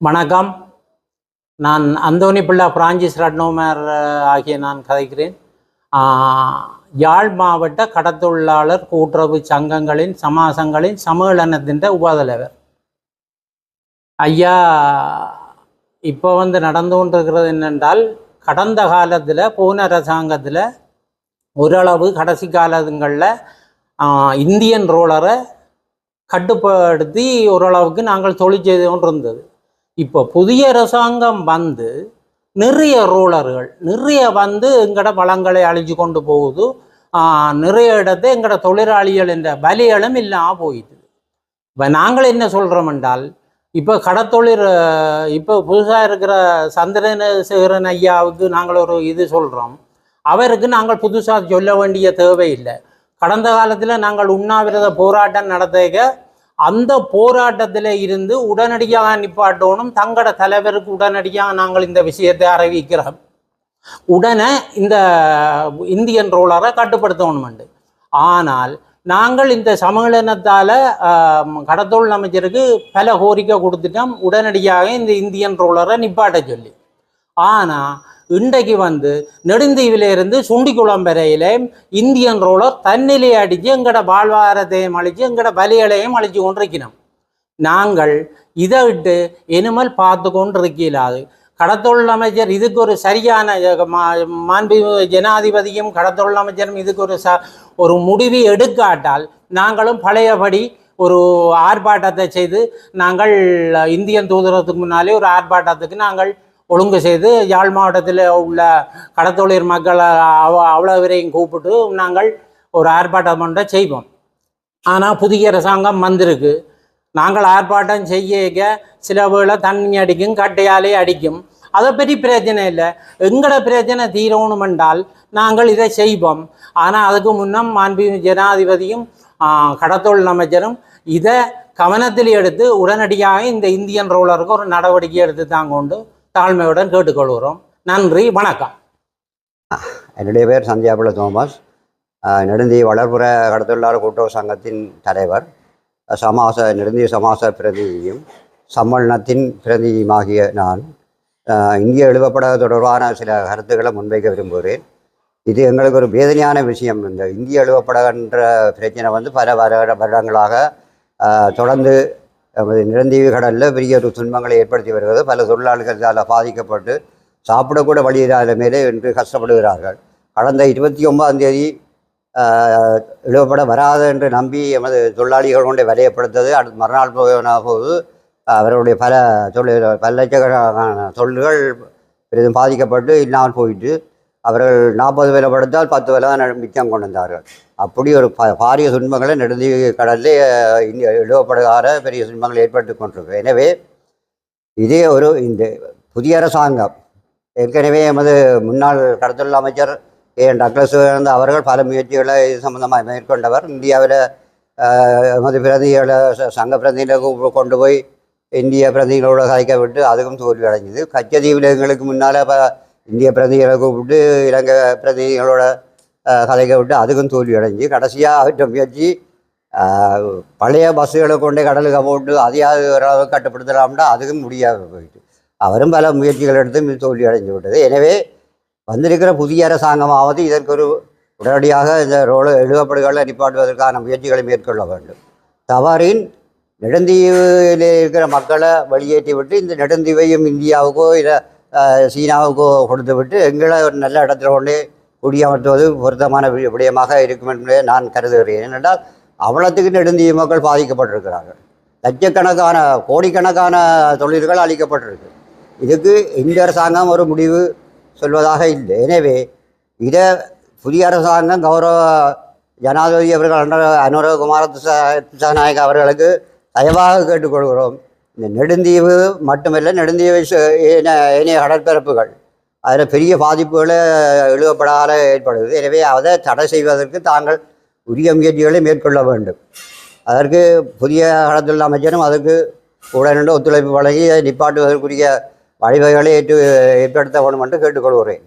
வணக்கம். நான் அந்தோனி பிள்ளை பிரான்சிஸ் ரட்னோமர் ஆகிய நான் கதைக்கிறேன். யாழ் மாவட்ட கடத்தொழிலாளர் கூட்டுறவு சங்கங்களின் சமாசங்களின் சம்மேளனத்தின் உபதலைவர். ஐயா, இப்போ நடந்து கொண்டிருக்கிறது என்னென்றால், கடந்த காலத்தில் போன அரசாங்கத்தில் ஓரளவு கடைசி காலங்களில் இந்தியன் ரோலரை கட்டுப்படுத்தி ஓரளவுக்கு நாங்கள் தொழில் செய்து கொண்டு இருந்தது. இப்போ புதிய அரசாங்கம் நிறைய ரோலர்கள் எங்கட வளங்களை அழிஞ்சு கொண்டு போகுது. நிறைய இடத்தை எங்கட தொழிலாளிகள் என்ற பலிகளும் இல்லாமல் போயிடுது. இப்போ நாங்கள் என்ன சொல்கிறோம் என்றால், இப்போ கடத்தொழில் இப்போ புதுசாக இருக்கிற சந்திரசேகரன் ஐயாவுக்கு நாங்கள் ஒரு இது சொல்கிறோம். அவருக்கு நாங்கள் புதுசாக சொல்ல வேண்டிய தேவையில்லை. கடந்த காலத்தில் நாங்கள் உண்ணாவிரத போராட்டம் நடத்த அந்த போராட்டத்தில் இருந்து உடனடியாக நிப்பாட்டணும். தங்கட தலைவருக்கு உடனடியாக நாங்கள் இந்த விஷயத்தை அறிவிக்கிறோம். உடனே இந்த இந்தியன் ரோலரை கட்டுப்படுத்தணும். ஆனால் நாங்கள் இந்த சம்மேளனத்தால் கடத்தொழில் அமைச்சருக்கு பல கோரிக்கை கொடுத்துட்டோம், உடனடியாக இந்த இந்தியன் ரோலரை நிப்பாட்ட சொல்லி. ஆனால் இன்றைக்கு நெடுந்தீவிலிருந்து சுண்டிக்குளம் வரையில இந்தியன் ரோலர் தன்னிலை அடித்து எங்கட வாழ்வாதாரத்தையும் அழித்து எங்கட வலிகளையும் அழித்து கொண்டிருக்கிறோம். நாங்கள் இதை விட்டு இனிமேல் பார்த்து கொண்டிருக்கலாது. கடத்தொழில் அமைச்சர் இதுக்கு ஒரு சரியான மாண்பு ஜனாதிபதியும் கடத்தொழில் அமைச்சரும் இதுக்கு ஒரு முடிவு எடுக்காட்டால் நாங்களும் பழையபடி ஒரு ஆர்ப்பாட்டத்தை செய்து நாங்கள் இந்தியன் தூதரத்துக்கு முன்னாலே ஒரு ஆர்ப்பாட்டத்துக்கு நாங்கள் ஒழுங்கு செய்து யாழ் மாவட்டத்தில் உள்ள கடத்தொழில் மக்களை அவ்வளோ வரையும் கூப்பிட்டு நாங்கள் ஒரு ஆர்ப்பாட்டம் பண்ண செய்வோம். ஆனால் புதிய அரசாங்கம் வந்திருக்கு. நாங்கள் ஆர்ப்பாட்டம் செய்ய சில வேளை தண்ணி அடிக்கும், கட்டையாலே அடிக்கும். அதை பற்றி பிரச்சனை இல்லை. எங்கட பிரச்சனை தீரணும் என்றால் நாங்கள் இதை செய்வோம். ஆனால் அதுக்கு முன்னம் மாண்பு ஜனாதிபதியும் கடத்தொழில் அமைச்சரும் இதை கவனத்தில் எடுத்து உடனடியாக இந்த இந்தியன் ரோலருக்கு ஒரு நடவடிக்கை எடுத்து தாங்க கொண்டு தாழ்மையுடன் கேட்டுக்கொள்கிறோம். நன்றி, வணக்கம். என்னுடைய பேர் சந்தியாபுல தோமஸ். நெடுந்தீவு வளர்ப்புற கடத்தொழிலாளர் கூட்டுறவு சங்கத்தின் தலைவர், நெடுந்தீவு சமாச பிரதிநிதியும் சம்மேளனத்தின் பிரதிநிதியுமாகிய நான் இந்திய எழுவப்பட தொடர்பான சில கருத்துக்களை முன்வைக்க விரும்புகிறேன். இது எங்களுக்கு ஒரு வேதனையான விஷயம். இந்த இந்திய எழுவப்படன்ற பிரச்சனை பல வருடங்களாக தொடர்ந்து நிலந்தீவு கடலில் பெரிய ஒரு துன்பங்களை ஏற்படுத்தி வருகிறது. பல தொழிலாளர்கள் இதால் பாதிக்கப்பட்டு சாப்பிடக்கூட வழி இல்லாத மேலே என்று கஷ்டப்படுகிறார்கள். கடந்த 29ஆம் தேதி எழுவப்பட வராது என்று நம்பி எமது தொழிலாளிகள் கொண்டே வரையப்படுத்தது. அடுத்து மறுநாள் போது அவர்களுடைய பல லட்சக்கணக்கான தொழில்கள் பெரிதும் பாதிக்கப்பட்டு இல்லாமல் போயிட்டு அவர்கள் 40 வேலை படுத்தால் 10 வேலை தான் மிச்சம் கொண்டு வந்தார்கள். அப்படி ஒரு பாரிய துன்பங்களை நெடுந்தீவு கடலிலே எழுவப்படுகிற பெரிய துன்பங்கள் ஏற்பட்டு கொண்டிருக்கு. எனவே இதே இந்த புதிய அரசாங்கம் ஏற்கனவே எமது முன்னாள் கடத்தொழில் அமைச்சர் டக்ளஸ் அவர்கள் பல முயற்சிகளை இது சம்பந்தமாக மேற்கொண்டவர். இந்தியாவில் எமது பிரதிகளை சங்க பிரதிநிதிகளை கொண்டு போய் இந்திய பிரதிகளோடு கதைக்க விட்டு அதுக்கும் தோல்வி அடைஞ்சிது. கச்சதீவில் எங்களுக்கு முன்னால் இந்திய பிரதிகளை கூப்பிட்டு இலங்கை பிரதிகளோட கதைக்க விட்டு அதுக்கும் தோல்வி அடைஞ்சு கடைசியாக அவற்றை முயற்சி பழைய பஸ்ஸுகளை கொண்டே கடலுக்கு போட்டு அதையாவது ஓரளவுக்கு கட்டுப்படுத்தலாம்னா அதுக்கும் முடியாது போயிட்டு அவரும் பல முயற்சிகள் எடுத்து தோல்வி அடைஞ்சு விட்டது. எனவே வந்திருக்கிற புதிய அரசாங்கமாவது இதற்கு ஒரு உடனடியாக இந்த எழுவப்படுகளை நிப்பாட்டுவதற்கான முயற்சிகளை மேற்கொள்ள வேண்டும். தவறின் நெடுந்தீவில் இருக்கிற மக்களை வெளியேற்றி விட்டு இந்த நெடுந்தீவையும் இந்தியாவுக்கோ இல்லை சீனாவுக்கோ கொடுத்து விட்டு எங்களை ஒரு நல்ல இடத்துல கொண்டே குடியமர்த்துவது பொருத்தமான விடயமாக இருக்கும் என்று நான் கருதுகிறேன். ஏனென்றால் அவ்வளோத்துக்கு நெடுந்தீவு மக்கள் பாதிக்கப்பட்டிருக்கிறார்கள். லட்சக்கணக்கான கோடிக்கணக்கான தொழில்கள் அளிக்கப்பட்டிருக்கு. இதுக்கு இந்த அரசாங்கம் ஒரு முடிவு சொல்வதாக இல்லை. எனவே இதை புதிய அரசாங்கம் கௌரவ ஜனாதிபதி அவர்கள் அனுரகுமார திசாநாயக் அவர்களுக்கு தயவாக கேட்டுக்கொள்கிறோம். இந்த நெடுந்தீவு மட்டுமல்ல, நெடுந்தீவை ஏனைய கடற்பரப்புகள் அதில் பெரிய பாதிப்புகளை எழுவப்படாத ஏற்படுது. எனவே அதை தடை செய்வதற்கு தாங்கள் உரிய முயற்சிகளை மேற்கொள்ள வேண்டும். அதற்கு புதிய கடத்தொழில் அமைச்சரும் அதற்கு உடனடி ஒத்துழைப்பு வழங்கி நிப்பாட்டுவதற்குரிய வழிவகைகளை ஏற்படுத்த வேண்டும் என்று கேட்டுக்கொள்கிறேன்.